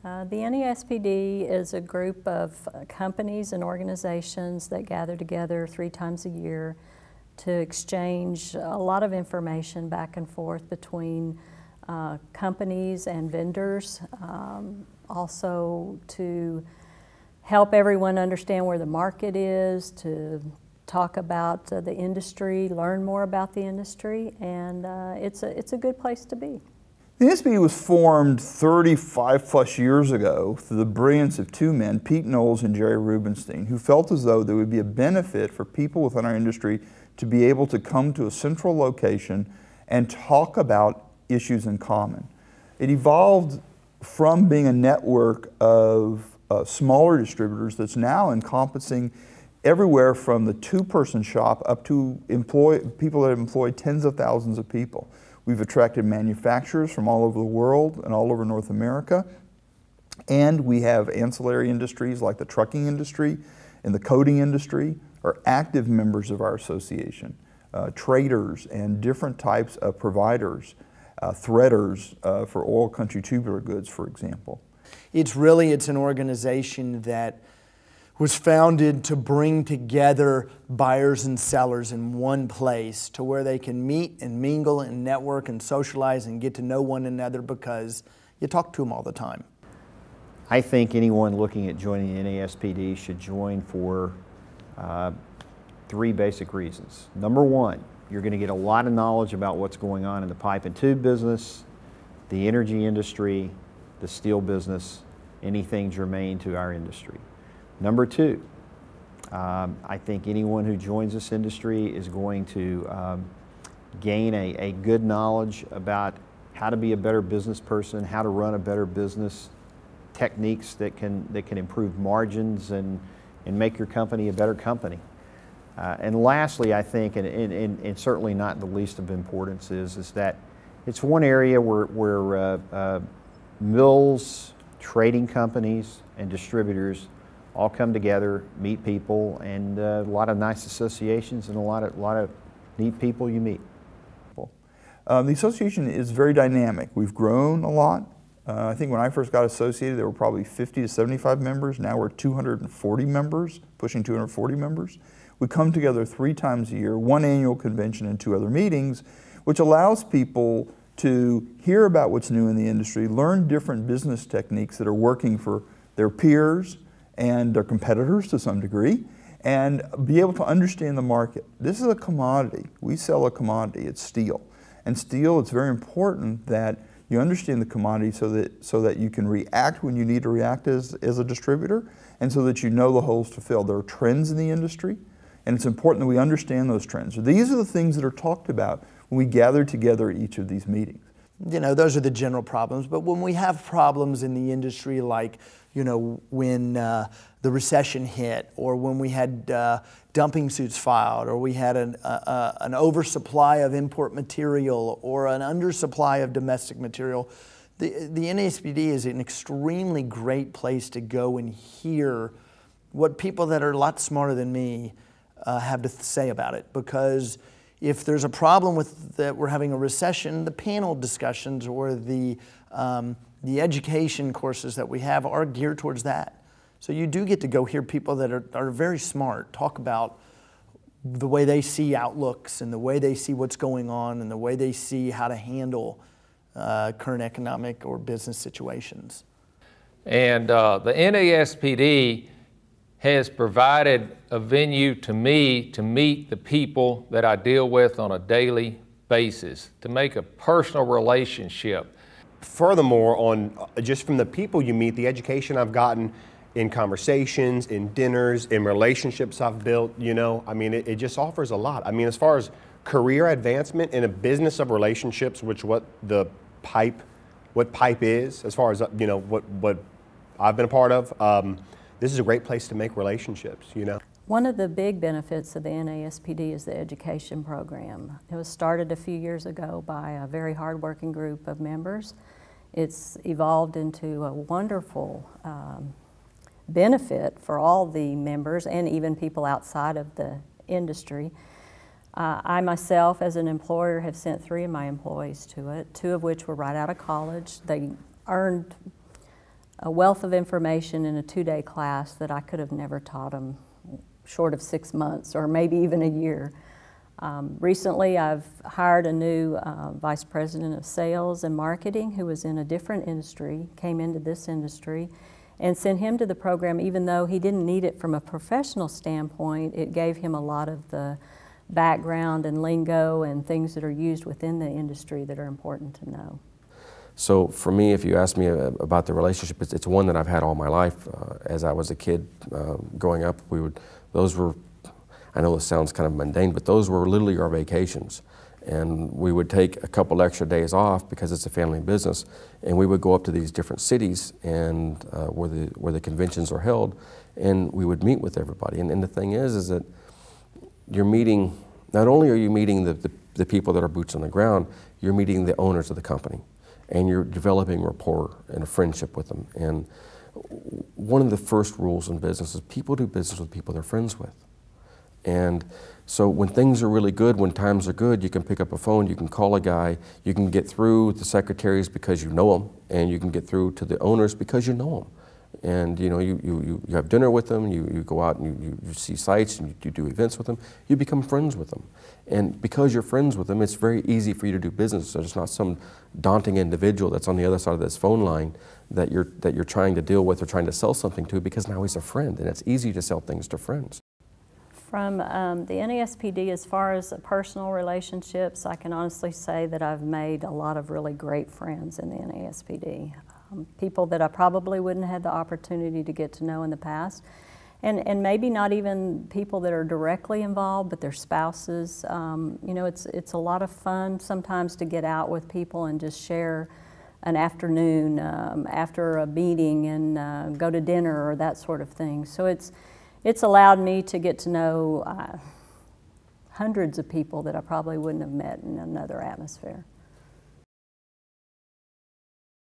The NASPD is a group of companies and organizations that gather together 3 times a year to exchange a lot of information back and forth between companies and vendors, also to help everyone understand where the market is, to talk about the industry, learn more about the industry, and it's a good place to be. The NASPD was formed 35 plus years ago through the brilliance of 2 men, Pete Knowles and Jerry Rubenstein, who felt as though there would be a benefit for people within our industry to be able to come to a central location and talk about issues in common. It evolved from being a network of smaller distributors that's now encompassing everywhere from the 2-person shop up to people that have employed tens of thousands of people. We've attracted manufacturers from all over the world and all over North America. And we have ancillary industries like the trucking industry and the coating industry are active members of our association. Traders and different types of providers, threaders for oil country tubular goods, for example. It's an organization that was founded to bring together buyers and sellers in one place to where they can meet and mingle and network and socialize and get to know one another because you talk to them all the time. I think anyone looking at joining the NASPD should join for 3 basic reasons. Number 1, you're going to get a lot of knowledge about what's going on in the pipe and tube business, the energy industry, the steel business, anything germane to our industry. Number 2, I think anyone who joins this industry is going to gain a good knowledge about how to be a better business person, how to run a better business, techniques that can improve margins and make your company a better company. And lastly, I think, and certainly not the least of importance, is that it's one area where mills, trading companies, and distributors all come together, meet people, and a lot of nice associations and a lot of neat people you meet. The association is very dynamic. We've grown a lot. I think when I first got associated, there were probably 50 to 75 members. Now we're 240 members, pushing 240 members. We come together 3 times a year, 1 annual convention and 2 other meetings, which allows people to hear about what's new in the industry, learn different business techniques that are working for their peers and their competitors to some degree, and be able to understand the market. This is a commodity. We sell a commodity. It's steel. And steel, it's very important that you understand the commodity so that you can react when you need to react as a distributor, and so that you know the holes to fill. There are trends in the industry, and it's important that we understand those trends. So these are the things that are talked about when we gather together at each of these meetings. You know, those are the general problems, but when we have problems in the industry like, you know, when the recession hit, or when we had dumping suits filed, or we had an oversupply of import material or an undersupply of domestic material, the NASPD is an extremely great place to go and hear what people that are a lot smarter than me have to say about it. Because if there's a problem with that we're having a recession, the panel discussions or the education courses that we have are geared towards that. So you do get to go hear people that are very smart talk about the way they see outlooks and the way they see what's going on and the way they see how to handle current economic or business situations. And the NASPD has provided a venue to me to meet the people that I deal with on a daily basis, to make a personal relationship. Furthermore, just from the people you meet, the education I've gotten in conversations, in dinners, in relationships I've built, you know, I mean, it just offers a lot. I mean, as far as career advancement in a business of relationships, which what pipe is, as far as, you know, what I've been a part of, this is a great place to make relationships, you know. One of the big benefits of the NASPD is the education program. It was started a few years ago by a very hardworking group of members. It's evolved into a wonderful benefit for all the members and even people outside of the industry. I myself, as an employer, have sent 3 of my employees to it, 2 of which were right out of college. They earned a wealth of information in a 2-day class that I could have never taught them short of 6 months or maybe even a year. Recently, I've hired a new vice president of sales and marketing who was in a different industry, came into this industry, and sent him to the program. Even though he didn't need it from a professional standpoint, it gave him a lot of the background and lingo and things that are used within the industry that are important to know. So for me, if you ask me about the relationship, it's one that I've had all my life. As I was a kid growing up, those were, I know this sounds kind of mundane, but those were literally our vacations. And we would take a couple extra days off because it's a family business, and we would go up to these different cities and where the conventions are held, and we would meet with everybody. And the thing is that you're meeting, not only are you meeting the people that are boots on the ground, you're meeting the owners of the company, and you're developing rapport and a friendship with them. And one of the first rules in business is people do business with people they're friends with. And so when things are really good, when times are good, you can pick up a phone, you can call a guy, you can get through the secretaries because you know them, and you can get through to the owners because you know them. And you know, you have dinner with them, you go out and you see sites, and you do events with them, you become friends with them. And because you're friends with them, it's very easy for you to do business. So it's not some daunting individual that's on the other side of this phone line that you're trying to deal with or trying to sell something to, because now he's a friend, and it's easy to sell things to friends. From the NASPD, as far as personal relationships, I can honestly say that I've made a lot of really great friends in the NASPD. People that I probably wouldn't have had the opportunity to get to know in the past. And maybe not even people that are directly involved, but their spouses. You know, it's a lot of fun sometimes to get out with people and just share an afternoon after a meeting and go to dinner or that sort of thing. So it's allowed me to get to know hundreds of people that I probably wouldn't have met in another atmosphere.